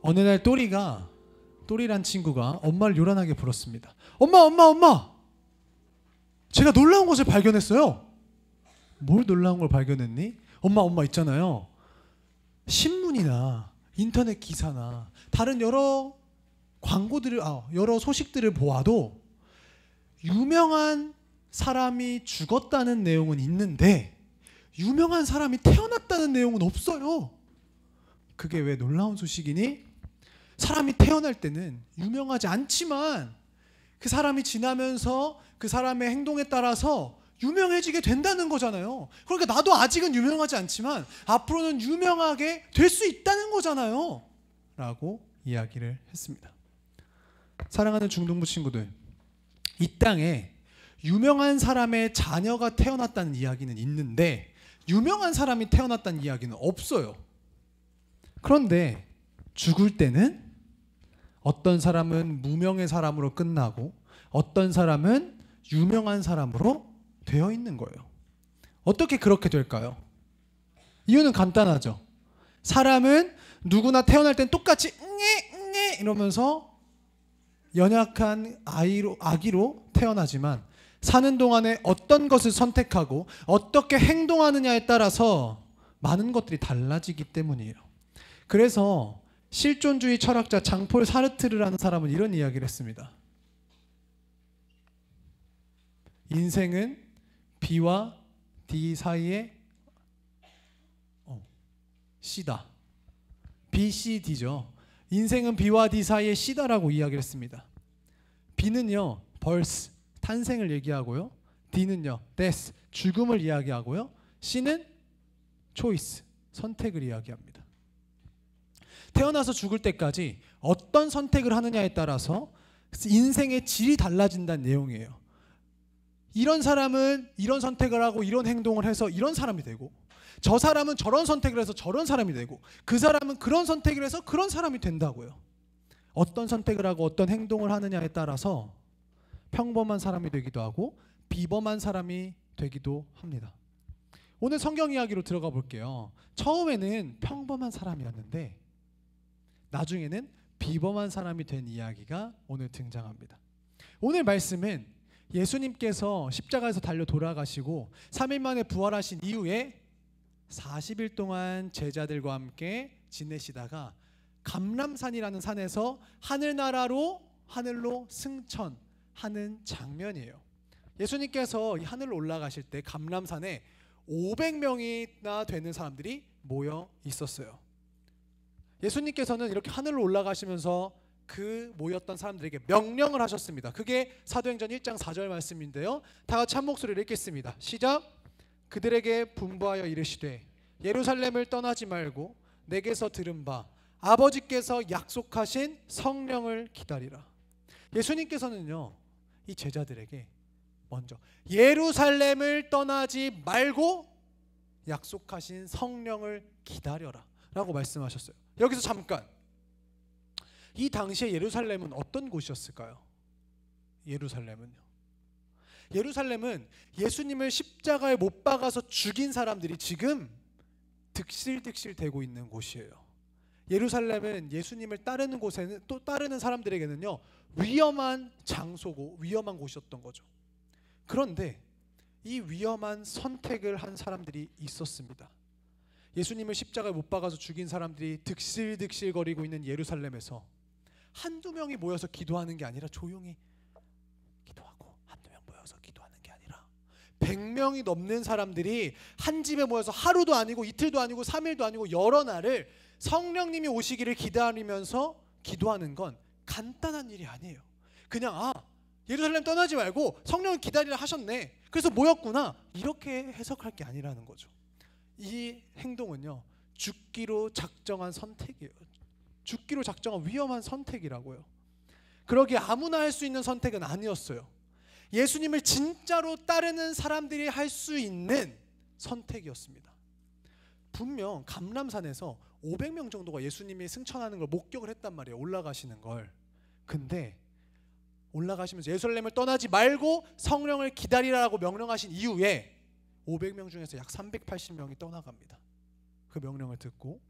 어느 날 또리란 친구가 엄마를 요란하게 불렀습니다. 엄마! 제가 놀라운 것을 발견했어요. 뭘 놀라운 걸 발견했니? 엄마 있잖아요. 신문이나 인터넷 기사나 다른 여러 광고들을 여러 소식들을 보아도 유명한 사람이 죽었다는 내용은 있는데 유명한 사람이 태어났다는 내용은 없어요. 그게 왜 놀라운 소식이니? 사람이 태어날 때는 유명하지 않지만 그 사람이 지나면서 그 사람의 행동에 따라서 유명해지게 된다는 거잖아요. 그러니까 나도 아직은 유명하지 않지만 앞으로는 유명하게 될 수 있다는 거잖아요 라고 이야기를 했습니다. 사랑하는 중동부 친구들, 이 땅에 유명한 사람의 자녀가 태어났다는 이야기는 있는데 유명한 사람이 태어났다는 이야기는 없어요. 그런데 죽을 때는 어떤 사람은 무명의 사람으로 끝나고 어떤 사람은 유명한 사람으로 되어 있는 거예요. 어떻게 그렇게 될까요? 이유는 간단하죠. 사람은 누구나 태어날 땐 똑같이 응애 이러면서 연약한 아기로 태어나지만 사는 동안에 어떤 것을 선택하고 어떻게 행동하느냐에 따라서 많은 것들이 달라지기 때문이에요. 그래서 실존주의 철학자 장폴 사르트르라는 사람은 이런 이야기를 했습니다. 인생은 B와 D 사이의 C다. B, C, D죠. 인생은 B와 D 사이의 C다라고 이야기를 했습니다. B는요, birth, 탄생을 얘기하고요. D는요, death, 죽음을 이야기하고요. C는 choice, 선택을 이야기합니다. 태어나서 죽을 때까지 어떤 선택을 하느냐에 따라서 인생의 질이 달라진다는 내용이에요. 이런 사람은 이런 선택을 하고 이런 행동을 해서 이런 사람이 되고, 저 사람은 저런 선택을 해서 저런 사람이 되고, 그 사람은 그런 선택을 해서 그런 사람이 된다고요. 어떤 선택을 하고 어떤 행동을 하느냐에 따라서 평범한 사람이 되기도 하고 비범한 사람이 되기도 합니다. 오늘 성경 이야기로 들어가 볼게요. 처음에는 평범한 사람이었는데 나중에는 비범한 사람이 된 이야기가 오늘 등장합니다. 오늘 말씀은 예수님께서 십자가에서 달려 돌아가시고 3일 만에 부활하신 이후에 40일 동안 제자들과 함께 지내시다가 감람산이라는 산에서 하늘로 승천하는 장면이에요. 예수님께서 이 하늘로 올라가실 때 감람산에 500명이나 되는 사람들이 모여 있었어요. 예수님께서는 이렇게 하늘로 올라가시면서 그 모였던 사람들에게 명령을 하셨습니다. 그게 사도행전 1장 4절 말씀인데요. 다 같이 한 목소리로 읽겠습니다. 시작. 그들에게 분부하여 이르시되 예루살렘을 떠나지 말고 내게서 들은 바 아버지께서 약속하신 성령을 기다리라. 예수님께서는요, 이 제자들에게 먼저 예루살렘을 떠나지 말고 약속하신 성령을 기다려라 라고 말씀하셨어요. 여기서 잠깐, 이 당시에 예루살렘은 어떤 곳이었을까요? 예루살렘은 예수님을 십자가에 못 박아서 죽인 사람들이 지금 득실득실 되고 있는 곳이에요. 예루살렘은 예수님을 따르는 곳에는, 또 따르는 사람들에게는요, 위험한 장소고 위험한 곳이었던 거죠. 그런데 이 위험한 선택을 한 사람들이 있었습니다. 예수님을 십자가에 못 박아서 죽인 사람들이 득실득실거리고 있는 예루살렘에서 한두 명이 모여서 기도하는 게 아니라 조용히 기도하고, 한두 명 모여서 기도하는 게 아니라 100명이 넘는 사람들이 한 집에 모여서 하루도 아니고 이틀도 아니고 3일도 아니고 여러 날을 성령님이 오시기를 기다리면서 기도하는 건 간단한 일이 아니에요. 그냥 예루살렘 떠나지 말고 성령을 기다리라 하셨네, 그래서 모였구나, 이렇게 해석할 게 아니라는 거죠. 이 행동은요, 죽기로 작정한 선택이에요. 죽기로 작정한 위험한 선택이라고요. 그러기에 아무나 할 수 있는 선택은 아니었어요. 예수님을 진짜로 따르는 사람들이 할 수 있는 선택이었습니다. 분명 감람산에서 500명 정도가 예수님이 승천하는 걸 목격을 했단 말이에요. 올라가시는 걸. 근데 올라가시면서 예루살렘을 떠나지 말고 성령을 기다리라고 명령하신 이후에 500명 중에서 약 380명이 떠나갑니다. 그 명령을 듣고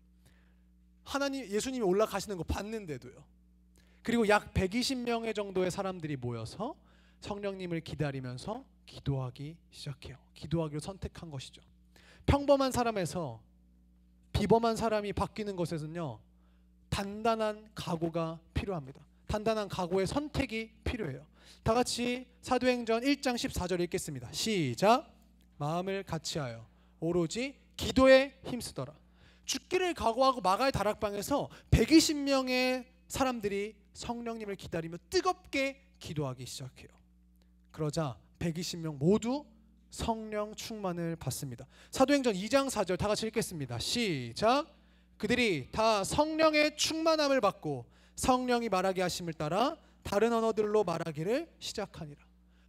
예수님이 올라가시는 거 봤는데도요. 그리고 약 120명의 정도의 사람들이 모여서 성령님을 기다리면서 기도하기 시작해요. 기도하기로 선택한 것이죠. 평범한 사람에서 비범한 사람이 바뀌는 것에는요, 단단한 각오가 필요합니다. 단단한 각오의 선택이 필요해요. 다 같이 사도행전 1장 14절 읽겠습니다. 시작. 마음을 같이하여 오로지 기도에 힘쓰더라. 죽기를 각오하고 마가의 다락방에서 120명의 사람들이 성령님을 기다리며 뜨겁게 기도하기 시작해요. 그러자 120명 모두 성령 충만을 받습니다. 사도행전 2장 4절 다 같이 읽겠습니다. 시작. 그들이 다 성령의 충만함을 받고 성령이 말하게 하심을 따라 다른 언어들로 말하기를 시작하니라.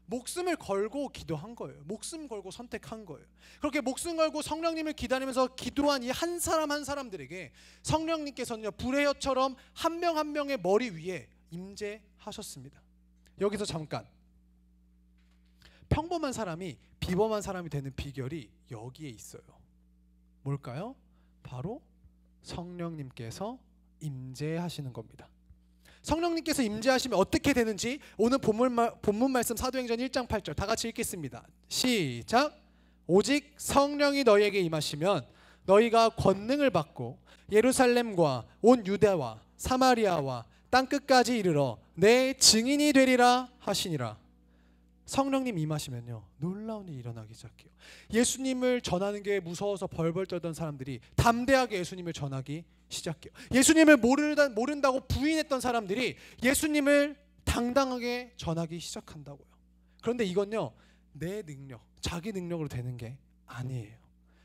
목숨을 걸고 기도한 거예요. 목숨 걸고 선택한 거예요. 그렇게 목숨 걸고 성령님을 기다리면서 기도한 이 한 사람 한 사람들에게 성령님께서는요, 불의 혀처럼 한 명 한 명의 머리 위에 임재하셨습니다. 여기서 잠깐, 평범한 사람이 비범한 사람이 되는 비결이 여기에 있어요. 뭘까요? 바로 성령님께서 임재하시는 겁니다. 성령님께서 임재하시면 어떻게 되는지 오늘 본문 말씀 사도행전 1장 8절 다 같이 읽겠습니다. 시작. 오직 성령이 너희에게 임하시면 너희가 권능을 받고 예루살렘과 온 유대와 사마리아와 땅끝까지 이르러 내 증인이 되리라 하시니라. 성령님 임하시면요, 놀라운 일이 일어나기 시작해요. 예수님을 전하는 게 무서워서 벌벌 떨던 사람들이 담대하게 예수님을 전하기 시작해요. 예수님을 모른다고 부인했던 사람들이 예수님을 당당하게 전하기 시작한다고요. 그런데 이건요, 내 능력, 자기 능력으로 되는 게 아니에요.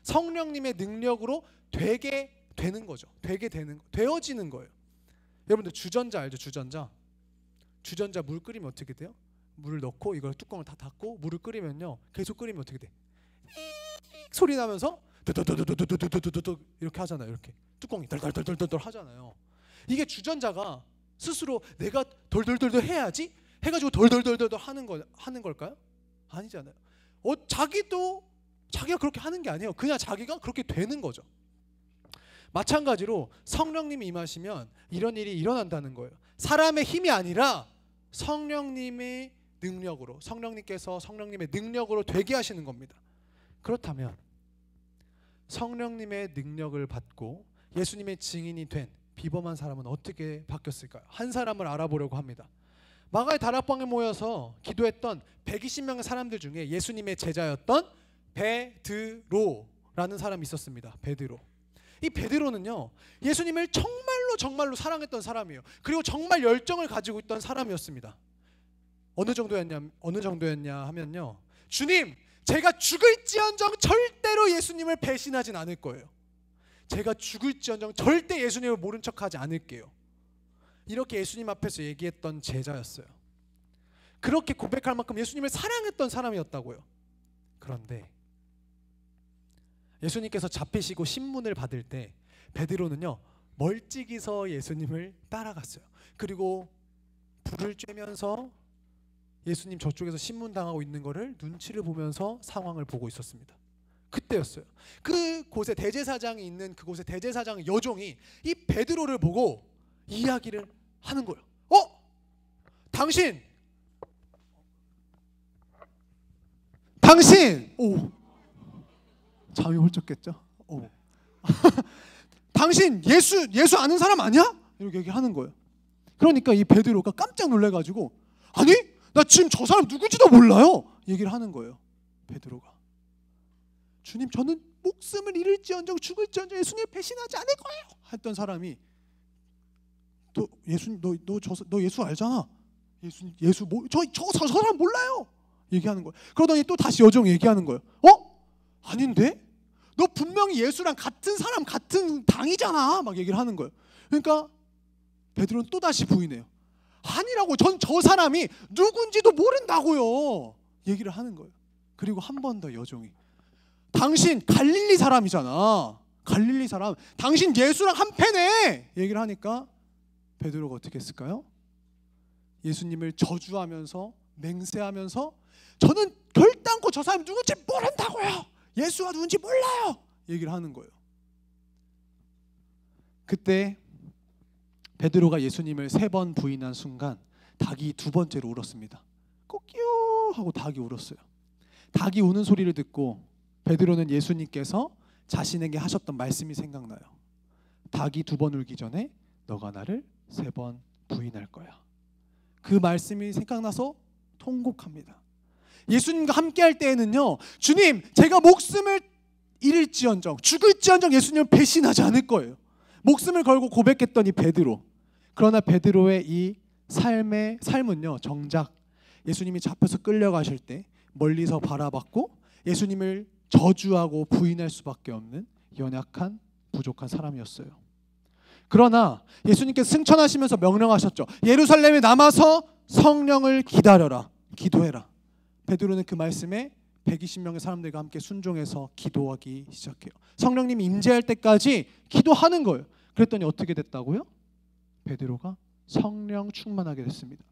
성령님의 능력으로 되게 되는 거죠. 되어지는 거예요. 여러분들 주전자 알죠? 주전자 물 끓이면 어떻게 돼요? 물을 넣고 이걸 뚜껑을 다 닫고 물을 끓이면요, 계속 끓이면 어떻게 돼? 소리 나면서 드드드드드드드드드드 이렇게 하잖아요. 이렇게 뚜껑이 덜덜덜덜덜 하잖아요. 이게 주전자가 스스로 내가 덜덜덜덜 해야지 해가지고 덜덜덜덜 하는 걸까요? 아니잖아요. 자기가 그렇게 하는 게 아니에요. 그냥 자기가 그렇게 되는 거죠. 마찬가지로 성령님이 임하시면 이런 일이 일어난다는 거예요. 사람의 힘이 아니라 성령님의 능력으로, 성령님께서 성령님의 능력으로 되게 하시는 겁니다. 그렇다면 성령님의 능력을 받고 예수님의 증인이 된 비범한 사람은 어떻게 바뀌었을까요? 한 사람을 알아보려고 합니다. 마가의 다락방에 모여서 기도했던 120명의 사람들 중에 예수님의 제자였던 베드로라는 사람이 있었습니다. 베드로. 이 베드로는요, 예수님을 정말로 사랑했던 사람이에요. 그리고 정말 열정을 가지고 있던 사람이었습니다. 어느 정도였냐 하면요, 주님, 제가 죽을지언정 절대로 예수님을 배신하진 않을 거예요. 제가 죽을지언정 절대 예수님을 모른 척하지 않을게요. 이렇게 예수님 앞에서 얘기했던 제자였어요. 그렇게 고백할 만큼 예수님을 사랑했던 사람이었다고요. 그런데 예수님께서 잡히시고 신문을 받을 때 베드로는요, 멀찍이서 예수님을 따라갔어요. 그리고 불을 쬐면서 예수님 저쪽에서 신문당하고 있는 거를 눈치를 보면서 상황을 보고 있었습니다. 그때였어요. 그곳에 대제사장이 있는 그곳에 대제사장 여종이 이 베드로를 보고 이야기를 하는 거예요. 당신 잠이 홀쩍 깼죠? 당신 예수 아는 사람 아니야? 이렇게 얘기하는 거예요. 그러니까 이 베드로가 깜짝 놀래가지고, 아니 나 지금 저 사람 누구지도 몰라요, 얘기를 하는 거예요. 베드로가, 주님, 저는 목숨을 잃을지언정 죽을지언정 예수님 배신하지 않을 거예요 했던 사람이, 너 예수 알잖아. 예수 저 사람 몰라요 얘기하는 거예요. 그러더니 또 다시 여종 얘기하는 거예요. 아닌데? 너 분명히 예수랑 같은 사람, 같은 당이잖아 막 얘기를 하는 거예요. 그러니까 베드로는 또 다시 부인해요. 아니라고, 전 저 사람이 누군지도 모른다고요 얘기를 하는 거예요. 그리고 한 번 더 여종이, 당신 갈릴리 사람이잖아, 갈릴리 사람, 당신 예수랑 한패네 얘기를 하니까 베드로가 어떻게 했을까요? 예수님을 저주하면서 맹세하면서, 저는 결단코 저 사람 누군지 모른다고요, 예수가 누군지 몰라요 얘기를 하는 거예요. 그때 베드로가 예수님을 3번 부인한 순간 닭이 2번째로 울었습니다. 꼬끼요 하고 닭이 울었어요. 닭이 우는 소리를 듣고 베드로는 예수님께서 자신에게 하셨던 말씀이 생각나요. 닭이 2번 울기 전에 너가 나를 3번 부인할 거야. 그 말씀이 생각나서 통곡합니다. 예수님과 함께할 때에는요, 주님 제가 목숨을 잃을지언정 죽을지언정 예수님을 배신하지 않을 거예요. 목숨을 걸고 고백했던 이 베드로. 그러나 베드로의 이 삶은요, 정작 예수님이 잡혀서 끌려가실 때 멀리서 바라봤고 예수님을 저주하고 부인할 수밖에 없는 연약한 부족한 사람이었어요. 그러나 예수님께서 승천하시면서 명령하셨죠. 예루살렘에 남아서 성령을 기다려라, 기도해라. 베드로는 그 말씀에 120명의 사람들과 함께 순종해서 기도하기 시작해요. 성령님이 임재할 때까지 기도하는 거예요. 그랬더니 어떻게 됐다고요? 베드로가 성령 충만하게 됐습니다.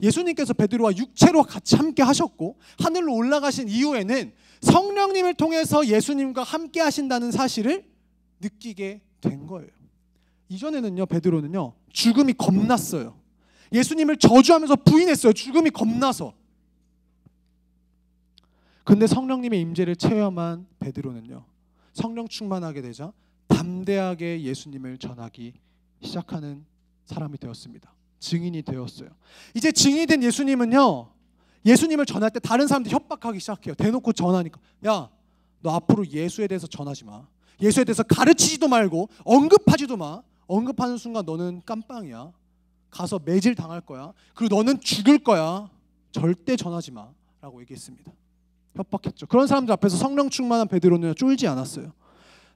예수님께서 베드로와 육체로 같이 함께 하셨고 하늘로 올라가신 이후에는 성령님을 통해서 예수님과 함께 하신다는 사실을 느끼게 된 거예요. 이전에는요, 베드로는요, 죽음이 겁났어요. 예수님을 저주하면서 부인했어요. 죽음이 겁나서. 근데 성령님의 임재를 체험한 베드로는요, 성령 충만하게 되자 담대하게 예수님을 전하기 시작하는 사람이 되었습니다. 증인이 되었어요. 이제 증인이 된 예수님은요, 예수님을 전할 때 다른 사람들 협박하기 시작해요. 대놓고 전하니까, 야, 너 앞으로 예수에 대해서 전하지 마. 예수에 대해서 가르치지도 말고 언급하지도 마. 언급하는 순간 너는 깜빵이야. 가서 매질 당할 거야. 그리고 너는 죽을 거야. 절대 전하지 마 라고 얘기했습니다. 협박했죠. 그런 사람들 앞에서 성령 충만한 베드로는 쫄지 않았어요.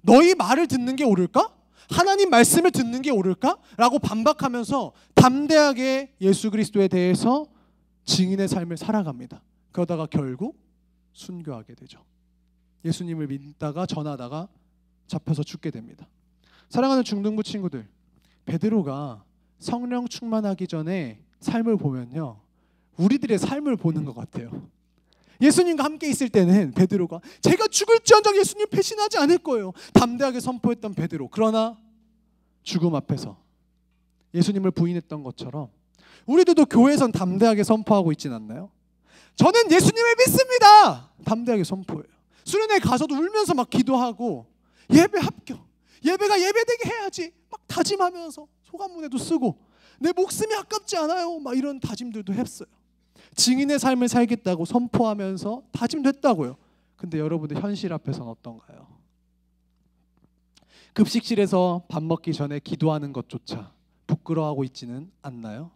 너희 말을 듣는 게 옳을까? 하나님 말씀을 듣는 게 옳을까? 라고 반박하면서 담대하게 예수 그리스도에 대해서 증인의 삶을 살아갑니다. 그러다가 결국 순교하게 되죠. 예수님을 믿다가 전하다가 잡혀서 죽게 됩니다. 사랑하는 중등부 친구들, 베드로가 성령 충만하기 전에 삶을 보면요, 우리들의 삶을 보는 것 같아요. 예수님과 함께 있을 때는 베드로가 제가 죽을지언정 예수님 배신하지 않을 거예요. 담대하게 선포했던 베드로. 그러나 죽음 앞에서 예수님을 부인했던 것처럼 우리들도 교회에선 담대하게 선포하고 있진 않나요? 저는 예수님을 믿습니다. 담대하게 선포해요. 수련회 가서도 울면서 막 기도하고 예배 합격. 예배가 예배되게 해야지. 막 다짐하면서 소감문에도 쓰고 내 목숨이 아깝지 않아요. 막 이런 다짐들도 했어요. 증인의 삶을 살겠다고 선포하면서 다짐도 했다고요. 근데 여러분들 현실 앞에서는 어떤가요? 급식실에서 밥 먹기 전에 기도하는 것조차 부끄러워하고 있지는 않나요?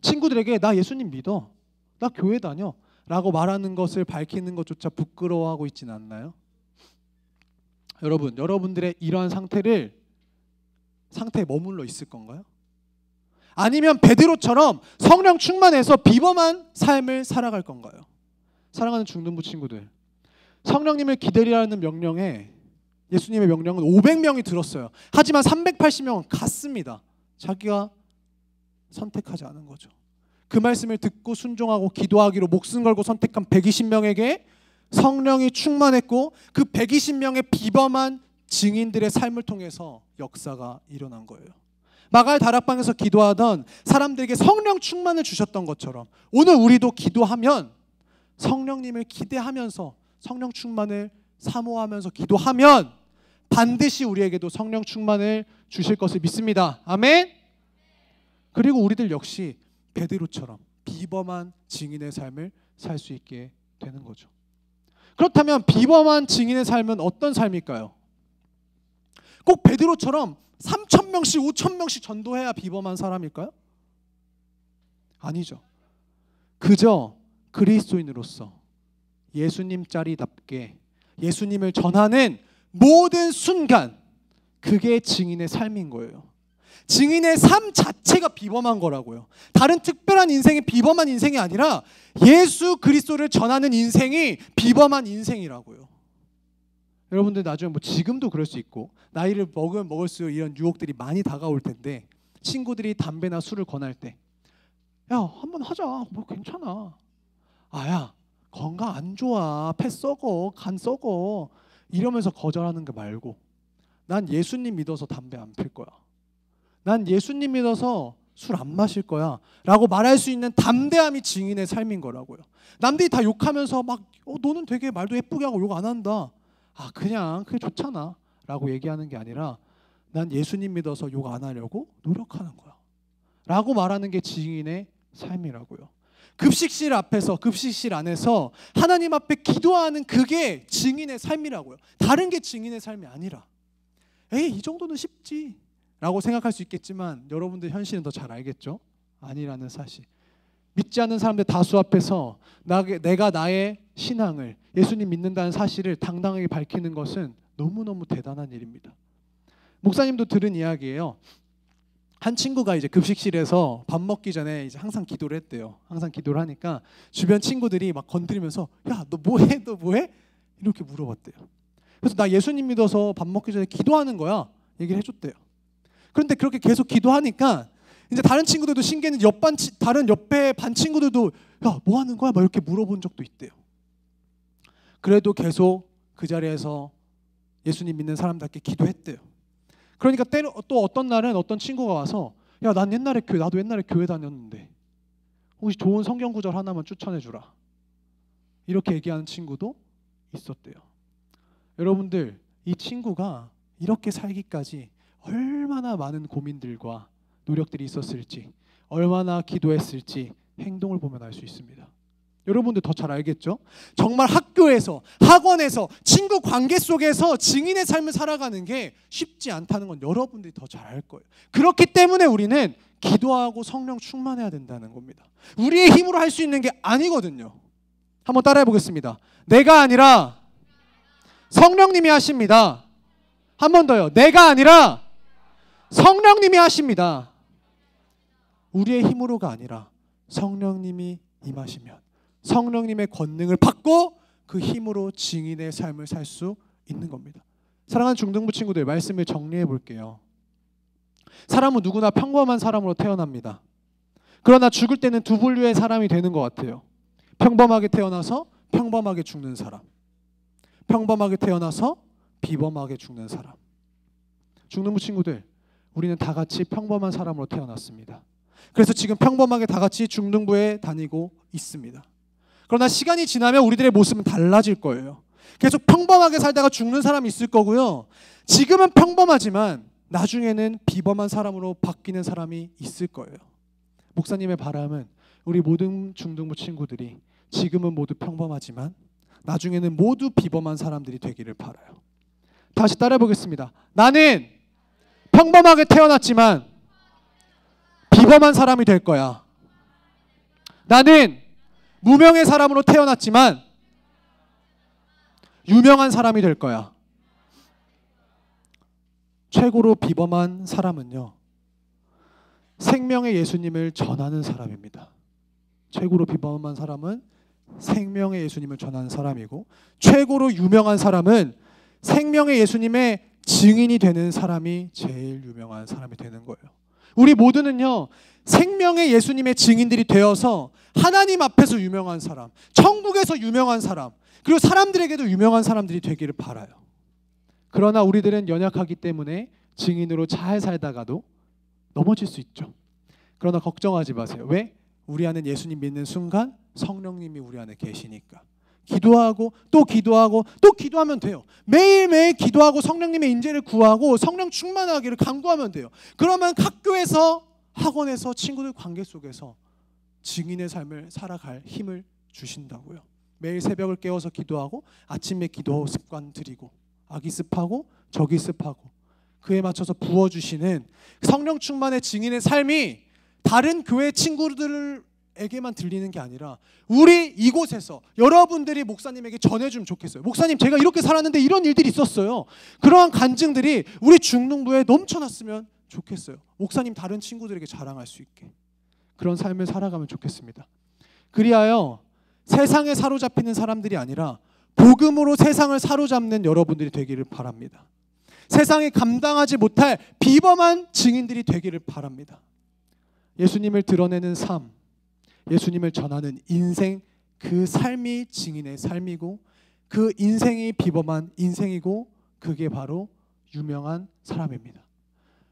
친구들에게 나 예수님 믿어, 나 교회 다녀 라고 말하는 것을 밝히는 것조차 부끄러워하고 있지는 않나요? 여러분들의 이러한 상태에 머물러 있을 건가요? 아니면 베드로처럼 성령 충만해서 비범한 삶을 살아갈 건가요? 사랑하는 중등부 친구들, 성령님을 기다리라는 명령에 예수님의 명령은 500명이 들었어요. 하지만 380명은 갔습니다. 자기가 선택하지 않은 거죠. 그 말씀을 듣고 순종하고 기도하기로 목숨 걸고 선택한 120명에게 성령이 충만했고 그 120명의 비범한 증인들의 삶을 통해서 역사가 일어난 거예요. 마가의 다락방에서 기도하던 사람들에게 성령 충만을 주셨던 것처럼 오늘 우리도 기도하면 성령님을 기대하면서 성령 충만을 사모하면서 기도하면 반드시 우리에게도 성령 충만을 주실 것을 믿습니다. 아멘. 그리고 우리들 역시 베드로처럼 비범한 증인의 삶을 살 수 있게 되는 거죠. 그렇다면 비범한 증인의 삶은 어떤 삶일까요? 꼭 베드로처럼 3,000명씩 5,000명씩 전도해야 비범한 사람일까요? 아니죠. 그저 그리스도인으로서 예수님 자리답게 예수님을 전하는 모든 순간, 그게 증인의 삶인 거예요. 증인의 삶 자체가 비범한 거라고요. 다른 특별한 인생이 비범한 인생이 아니라 예수 그리스도를 전하는 인생이 비범한 인생이라고요. 여러분들 나중에 뭐 지금도 그럴 수 있고 나이를 먹으면 먹을수록 이런 유혹들이 많이 다가올 텐데, 친구들이 담배나 술을 권할 때 야 한번 하자, 뭐 괜찮아, 아야 건강 안 좋아, 폐 썩어, 간 썩어 이러면서 거절하는 거 말고 난 예수님 믿어서 담배 안 필 거야, 난 예수님 믿어서 술 안 마실 거야 라고 말할 수 있는 담대함이 증인의 삶인 거라고요. 남들이 다 욕하면서 막 너는 되게 말도 예쁘게 하고 욕 안 한다. 그냥 그게 좋잖아 라고 얘기하는 게 아니라 난 예수님 믿어서 욕 안 하려고 노력하는 거야 라고 말하는 게 증인의 삶이라고요. 급식실 앞에서, 급식실 안에서 하나님 앞에 기도하는 그게 증인의 삶이라고요. 다른 게 증인의 삶이 아니라 이 정도는 쉽지 라고 생각할 수 있겠지만 여러분들 현실은 더 잘 알겠죠? 아니라는 사실. 믿지 않는 사람들 다수 앞에서 내가 나의 신앙을, 예수님 믿는다는 사실을 당당하게 밝히는 것은 너무너무 대단한 일입니다. 목사님도 들은 이야기예요. 한 친구가 이제 급식실에서 밥 먹기 전에 이제 항상 기도를 했대요. 항상 기도를 하니까 주변 친구들이 막 건드리면서 야, 너 뭐해? 너 뭐해? 이렇게 물어봤대요. 그래서 나 예수님 믿어서 밥 먹기 전에 기도하는 거야. 얘기를 해줬대요. 그런데 그렇게 계속 기도하니까 이제 다른 친구들도 신기했는지 다른 옆에 반 친구들도 야, 뭐 하는 거야? 막 이렇게 물어본 적도 있대요. 그래도 계속 그 자리에서 예수님 믿는 사람답게 기도했대요. 그러니까 또 어떤 날은 어떤 친구가 와서 야, 나도 옛날에 교회 다녔는데 혹시 좋은 성경 구절 하나만 추천해 주라. 이렇게 얘기하는 친구도 있었대요. 여러분들, 이 친구가 이렇게 살기까지 얼마나 많은 고민들과 노력들이 있었을지, 얼마나 기도했을지 행동을 보면 알 수 있습니다. 여러분들 더 잘 알겠죠? 정말 학교에서, 학원에서, 친구 관계 속에서 증인의 삶을 살아가는 게 쉽지 않다는 건 여러분들이 더 잘 알 거예요. 그렇기 때문에 우리는 기도하고 성령 충만해야 된다는 겁니다. 우리의 힘으로 할 수 있는 게 아니거든요. 한번 따라해 보겠습니다. 내가 아니라 성령님이 하십니다. 한 번 더요. 내가 아니라 성령님이 하십니다. 우리의 힘으로가 아니라 성령님이 임하시면 성령님의 권능을 받고 그 힘으로 증인의 삶을 살 수 있는 겁니다. 사랑하는 중등부 친구들, 말씀을 정리해 볼게요. 사람은 누구나 평범한 사람으로 태어납니다. 그러나 죽을 때는 두 분류의 사람이 되는 것 같아요. 평범하게 태어나서 평범하게 죽는 사람, 평범하게 태어나서 비범하게 죽는 사람. 중등부 친구들, 우리는 다 같이 평범한 사람으로 태어났습니다. 그래서 지금 평범하게 다 같이 중등부에 다니고 있습니다. 그러나 시간이 지나면 우리들의 모습은 달라질 거예요. 계속 평범하게 살다가 죽는 사람이 있을 거고요. 지금은 평범하지만 나중에는 비범한 사람으로 바뀌는 사람이 있을 거예요. 목사님의 바람은 우리 모든 중등부 친구들이 지금은 모두 평범하지만 나중에는 모두 비범한 사람들이 되기를 바라요. 다시 따라해 보겠습니다. 나는 평범하게 태어났지만 비범한 사람이 될 거야. 나는 무명의 사람으로 태어났지만 유명한 사람이 될 거야. 최고로 비범한 사람은요, 생명의 예수님을 전하는 사람입니다. 최고로 비범한 사람은 생명의 예수님을 전하는 사람이고, 최고로 유명한 사람은 생명의 예수님의 증인이 되는 사람이 제일 유명한 사람이 되는 거예요. 우리 모두는요, 생명의 예수님의 증인들이 되어서 하나님 앞에서 유명한 사람, 천국에서 유명한 사람, 그리고 사람들에게도 유명한 사람들이 되기를 바라요. 그러나 우리들은 연약하기 때문에 증인으로 잘 살다가도 넘어질 수 있죠. 그러나 걱정하지 마세요. 왜? 우리 안에 예수님 믿는 순간 성령님이 우리 안에 계시니까. 기도하고 또 기도하고 또 기도하면 돼요. 매일매일 기도하고 성령님의 인재를 구하고 성령 충만하기를 간구하면 돼요. 그러면 학교에서, 학원에서, 친구들 관계 속에서 증인의 삶을 살아갈 힘을 주신다고요. 매일 새벽을 깨워서 기도하고 아침에 기도 습관 들이고 아기습하고 저기습하고 그에 맞춰서 부어주시는 성령 충만의 증인의 삶이 다른 교회 친구들에게만 들리는 게 아니라 우리 이곳에서 여러분들이 목사님에게 전해주면 좋겠어요. 목사님, 제가 이렇게 살았는데 이런 일들이 있었어요. 그러한 간증들이 우리 중등부에 넘쳐났으면 좋겠어요. 목사님 다른 친구들에게 자랑할 수 있게 그런 삶을 살아가면 좋겠습니다. 그리하여 세상에 사로잡히는 사람들이 아니라 복음으로 세상을 사로잡는 여러분들이 되기를 바랍니다. 세상이 감당하지 못할 비범한 증인들이 되기를 바랍니다. 예수님을 드러내는 삶, 예수님을 전하는 인생, 그 삶이 증인의 삶이고 그 인생이 비범한 인생이고 그게 바로 유명한 사람입니다.